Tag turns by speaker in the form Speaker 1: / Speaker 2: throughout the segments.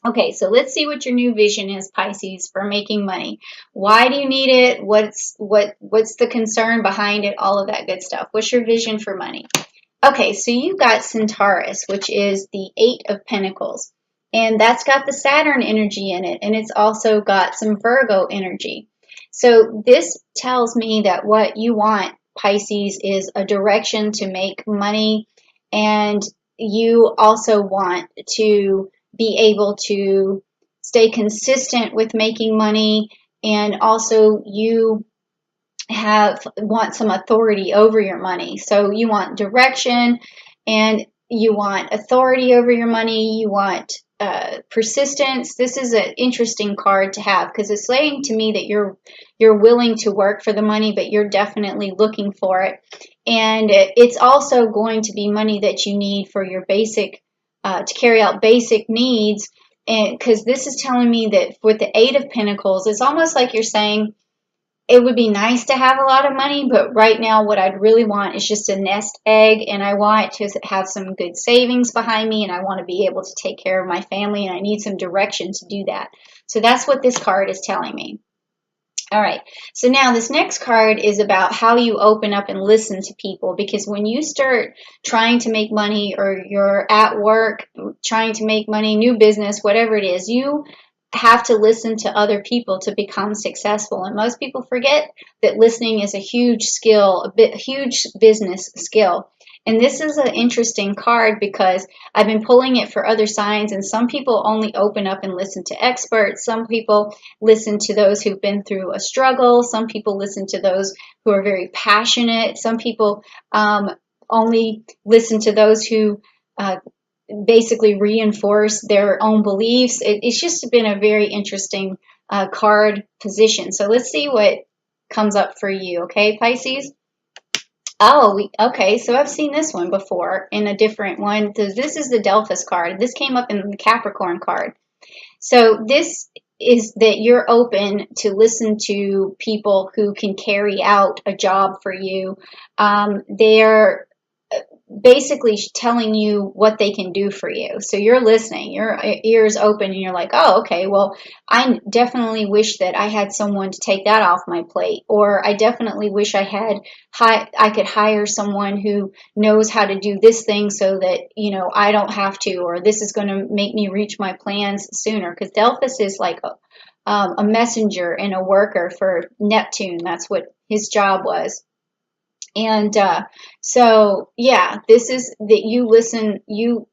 Speaker 1: Okay, so let's see what your new vision is, Pisces, for making money. Why do you need it? What's the concern behind it? All of that good stuff. What's your vision for money? Okay, so you got Centaurus, which is the Eight of Pentacles. And that's got the Saturn energy in it, and it's also got some Virgo energy. So this tells me that what you want, Pisces, is a direction to make money, and you also want to be able to stay consistent with making money, and also you want some authority over your money. So you want direction, and you want authority over your money. You want persistence. This is an interesting card to have because it's saying to me that you're willing to work for the money, but you're definitely looking for it. And it's also going to be money that you need for your basic to carry out basic needs. And because this is telling me that with the Eight of Pentacles, it's almost like you're saying, it would be nice to have a lot of money, but right now what I'd really want is just a nest egg, and I want to have some good savings behind me, and I want to be able to take care of my family, and I need some direction to do that. So that's what this card is telling me. All right, so now this next card is about how you open up and listen to people, because when you start trying to make money, or you're at work trying to make money, new business, whatever it is, you have to listen to other people to become successful. And most people forget that listening is a huge skill, huge business skill. And this is an interesting card because I've been pulling it for other signs, and some people only open up and listen to experts. Some people listen to those who've been through a struggle. Some people listen to those who are very passionate. Some people only listen to those who basically reinforce their own beliefs. It's just been a very interesting card position. So let's see what comes up for you, okay, Pisces? Oh, okay. So I've seen this one before in a different one. This is the Delphus card. This came up in the Capricorn card. So this is that you're open to listen to people who can carry out a job for you. They're basically telling you what they can do for you. So you're listening, your ears open, and you're like, oh, okay, well, I definitely wish that I had someone to take that off my plate. Or I definitely wish I could hire someone who knows how to do this thing so that, I don't have to, or this is going to make me reach my plans sooner. Because Delphus is like a messenger and a worker for Neptune. That's what his job was. And so, yeah, this is that you listen, you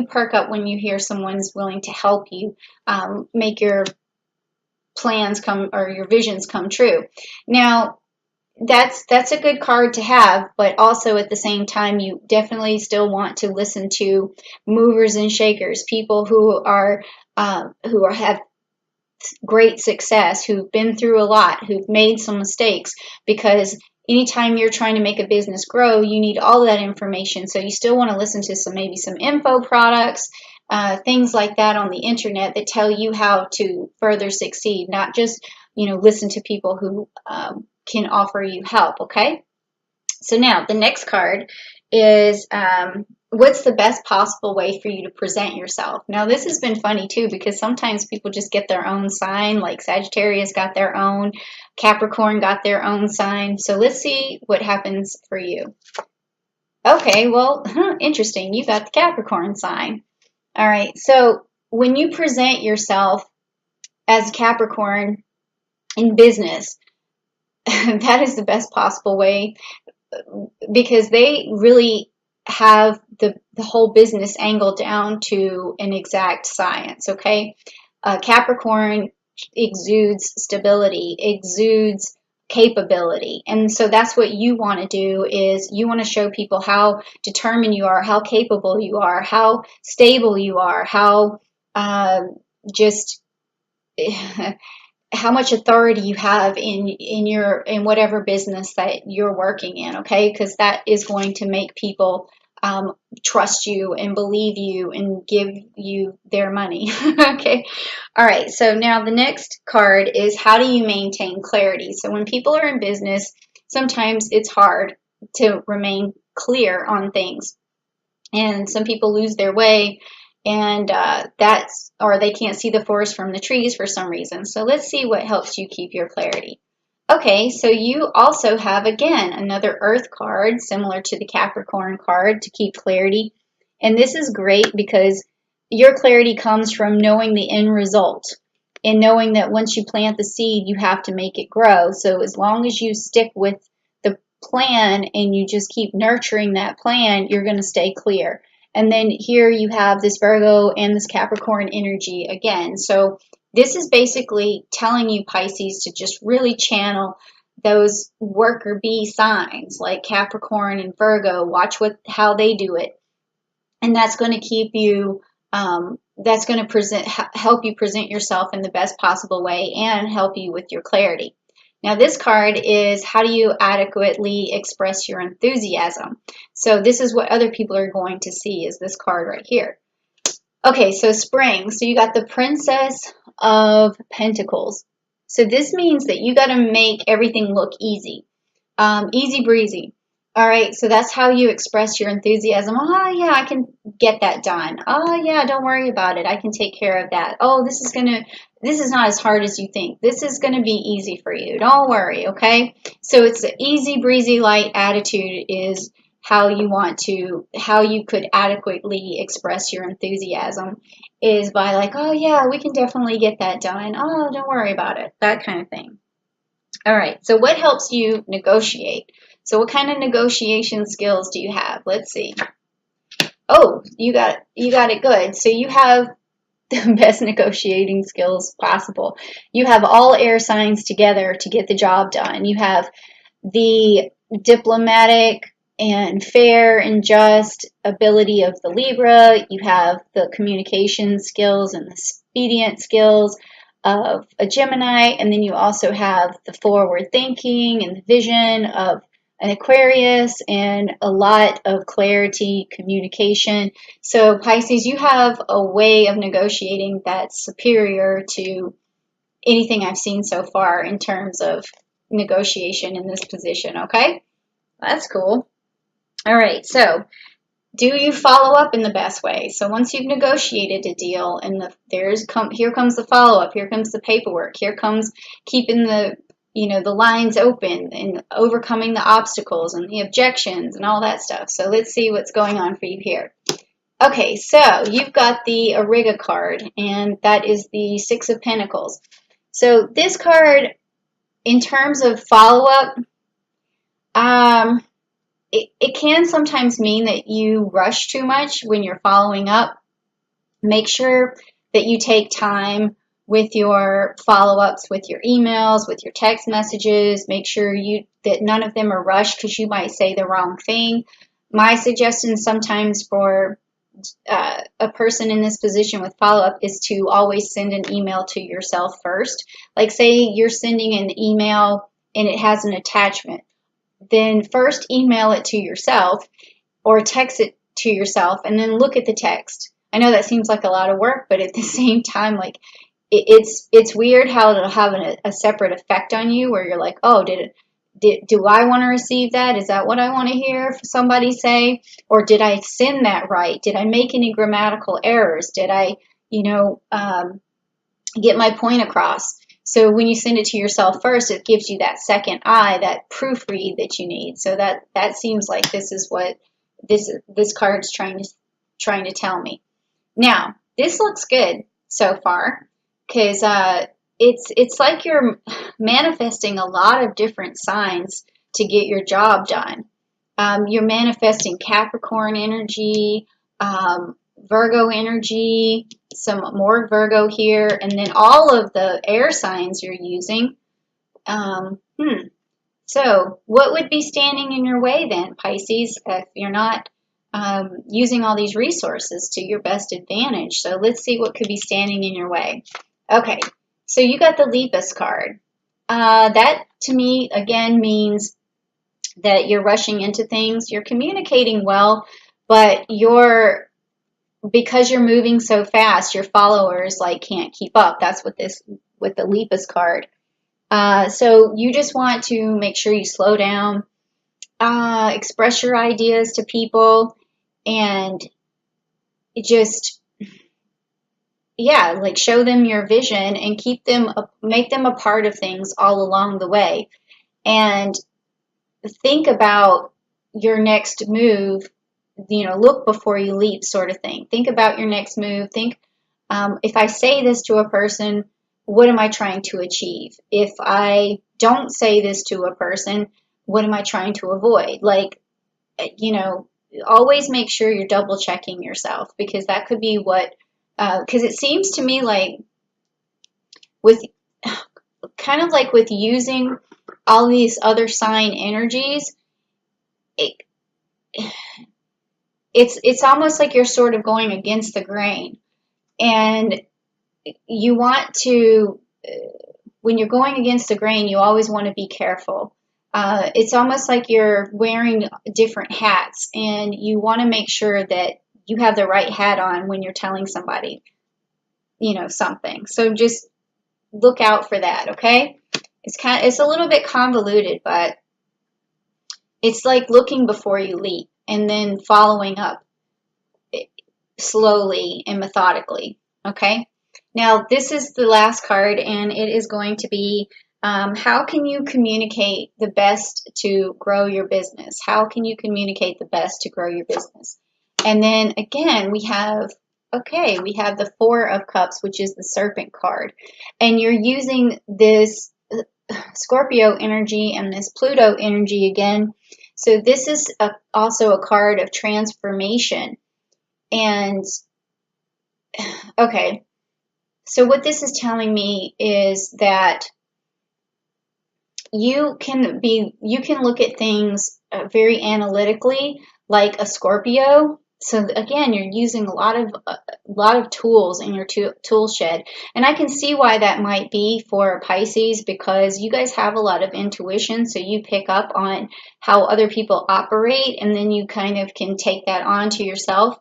Speaker 1: perk up when you hear someone's willing to help you make your plans come, or your visions come true. Now, that's a good card to have, but also at the same time, you definitely still want to listen to movers and shakers, people who have great success, who've been through a lot, who've made some mistakes, because anytime you're trying to make a business grow, you need all of that information. So you still want to listen to maybe some info products, things like that on the internet that tell you how to further succeed, not just, listen to people who can offer you help, okay? So now the next card is what's the best possible way for you to present yourself? Now this has been funny too, because sometimes people just get their own sign, like Sagittarius got their own, Capricorn got their own sign. So let's see what happens for you. Okay, well, interesting. You got the Capricorn sign. All right, so when you present yourself as Capricorn in business, that is the best possible way, because they really have the whole business angle down to an exact science, okay? Capricorn exudes stability, exudes capability. And so that's what you want to do, is you want to show people how determined you are, how capable you are, how stable you are, how just how much authority you have in whatever business that you're working in, okay? Because that is going to make people trust you and believe you and give you their money. Okay. All right. So now the next card is, how do you maintain clarity? So when people are in business, sometimes it's hard to remain clear on things, and some people lose their way, and that's or they can't see the forest from the trees for some reason. So let's see what helps you keep your clarity. Okay, so you also have, again, another Earth card, similar to the Capricorn card, to keep clarity. And this is great because your clarity comes from knowing the end result and knowing that once you plant the seed, you have to make it grow. So as long as you stick with the plan and you just keep nurturing that plan, you're going to stay clear. And then here you have this Virgo and this Capricorn energy again. So this is basically telling you, Pisces, to just really channel those worker bee signs like Capricorn and Virgo. Watch how they do it. And that's going to keep you, that's going to help you present yourself in the best possible way and help you with your clarity. Now, this card is how do you adequately express your enthusiasm? So this is what other people are going to see is this card right here. Okay, so spring. So you got the Princess of Pentacles. So this means that you got to make everything look easy. Easy breezy. All right, so that's how you express your enthusiasm. Oh, yeah, I can get that done. Oh, yeah, don't worry about it. I can take care of that. Oh, this is not as hard as you think. This is going to be easy for you. Don't worry, okay? So it's an easy breezy light attitude is how you could adequately express your enthusiasm is by like, oh yeah, we can definitely get that done. Oh, don't worry about it. That kind of thing. All right, so what helps you negotiate? So what kind of negotiation skills do you have? Let's see. Oh, you got it good. So you have the best negotiating skills possible. You have all air signs together to get the job done. You have the diplomatic and fair and just ability of the Libra. You have the communication skills and the expedient skills of a Gemini. And then you also have the forward thinking and the vision of an Aquarius and a lot of clarity, communication. So Pisces, you have a way of negotiating that's superior to anything I've seen so far in terms of negotiation in this position, okay? That's cool. All right, so do you follow up in the best way? So once you've negotiated a deal and here comes the follow-up, here comes the paperwork, here comes keeping the lines open and overcoming the obstacles and the objections and all that stuff. So let's see what's going on for you here. Okay, so you've got the Ariga card, and that is the Six of Pentacles. So this card, in terms of follow-up, it can sometimes mean that you rush too much when you're following up. Make sure that you take time with your follow-ups, with your emails, with your text messages. Make sure that none of them are rushed because you might say the wrong thing. My suggestion sometimes for a person in this position with follow-up is to always send an email to yourself first. Like say you're sending an email and it has an attachment. Then first email it to yourself or text it to yourself and then look at the text. I know that seems like a lot of work, but at the same time, like it's weird how it'll have a separate effect on you where you're like, oh, do I want to receive that? Is that what I want to hear somebody say? Or did I send that right? Did I make any grammatical errors? Did I, get my point across? So when you send it to yourself first, it gives you that second eye, that proofread that you need. So that seems like this is what this card's trying to tell me. Now, this looks good so far because it's like you're manifesting a lot of different signs to get your job done. You're manifesting Capricorn energy, Virgo energy, some more Virgo here, and then all of the air signs you're using. So what would be standing in your way then, Pisces, if you're not using all these resources to your best advantage? So let's see what could be standing in your way. Okay, so you got the Lepus card. That to me, again, means that you're rushing into things. You're communicating well, but because you're moving so fast, your followers can't keep up. That's what with the Lepus card. So you just want to make sure you slow down, express your ideas to people, and just yeah, like show them your vision and make them a part of things all along the way. And think about your next move, look before you leap, sort of thing. Think about your next move. Think, if I say this to a person, what am I trying to achieve? If I don't say this to a person, what am I trying to avoid? Like, always make sure you're double checking yourself, because that could be because it seems to me like with kind of like with using all these other sign energies, it, it's almost like you're sort of going against the grain. And you want to, when you're going against the grain, you always want to be careful. It's almost like you're wearing different hats, and you want to make sure that you have the right hat on when you're telling somebody, something. So just look out for that, okay? It's a little bit convoluted, but it's like looking before you leap and then following up slowly and methodically, okay? Now, this is the last card, and it is going to be how can you communicate the best to grow your business? How can you communicate the best to grow your business? And then again, we have the Four of Cups, which is the Serpent card. And you're using this Scorpio energy and this Pluto energy again. So this is also a card of transformation. And okay, so what this is telling me is that you can look at things very analytically, like a Scorpio. So again, you're using a lot of tools in your tool shed, and I can see why that might be for Pisces, because you guys have a lot of intuition, so you pick up on how other people operate, and then you kind of can take that on to yourself,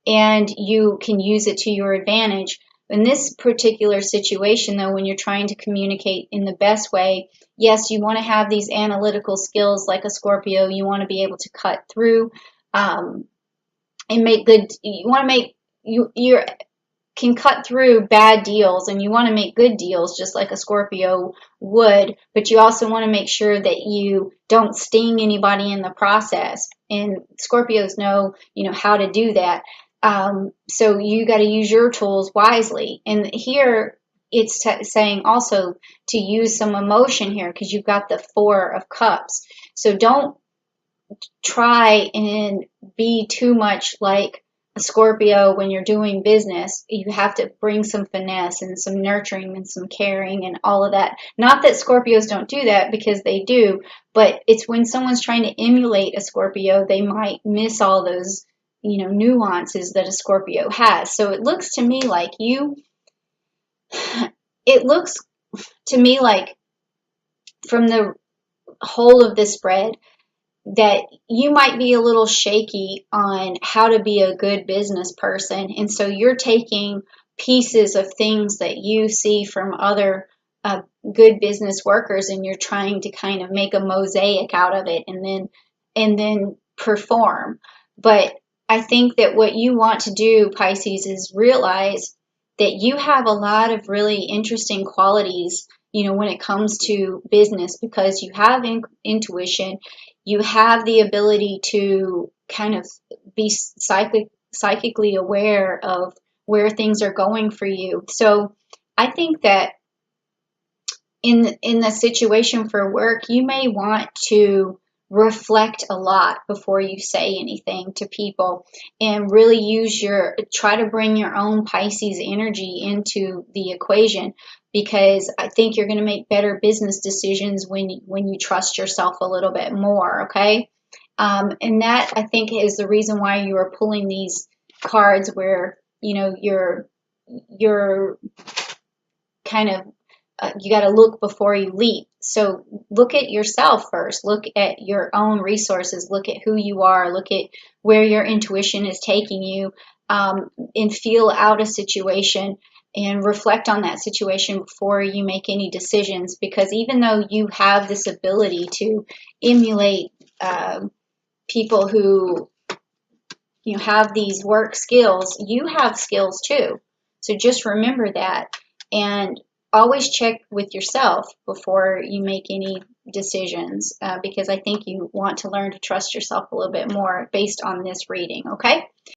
Speaker 1: and you can use it to your advantage. In this particular situation, though, when you're trying to communicate in the best way, yes, you want to have these analytical skills like a Scorpio. You want to be able to cut through and make good. You want to make you can cut through bad deals, and you want to make good deals just like a Scorpio would, but you also want to make sure that you don't sting anybody in the process. And Scorpios know, how to do that. So you got to use your tools wisely. And here it's saying also to use some emotion here, because you've got the Four of Cups. So don't try and be too much like a Scorpio when you're doing business. You have to bring some finesse and some nurturing and some caring and all of that. Not that Scorpios don't do that, because they do, but it's when someone's trying to emulate a Scorpio, they might miss all those, nuances that a Scorpio has. So it looks to me like it looks to me like from the whole of this spread, that you might be a little shaky on how to be a good business person. And so you're taking pieces of things that you see from other good business workers, and you're trying to kind of make a mosaic out of it and then perform. But I think that what you want to do, Pisces, is realize that you have a lot of really interesting qualities, when it comes to business, because you have intuition. You have the ability to kind of be psychically aware of where things are going for you. So I think that in the situation for work, you may want to reflect a lot before you say anything to people, and really try to bring your own Pisces energy into the equation, because I think you're going to make better business decisions when you trust yourself a little bit more, okay? And that, I think, is the reason why you are pulling these cards where, you're kind of you got to look before you leap. So look at yourself first. Look at your own resources. Look at who you are. Look at where your intuition is taking you, and feel out a situation and reflect on that situation before you make any decisions. Because even though you have this ability to emulate people who have these work skills, you have skills too. So just remember that, and always check with yourself before you make any decisions, because I think you want to learn to trust yourself a little bit more based on this reading, okay?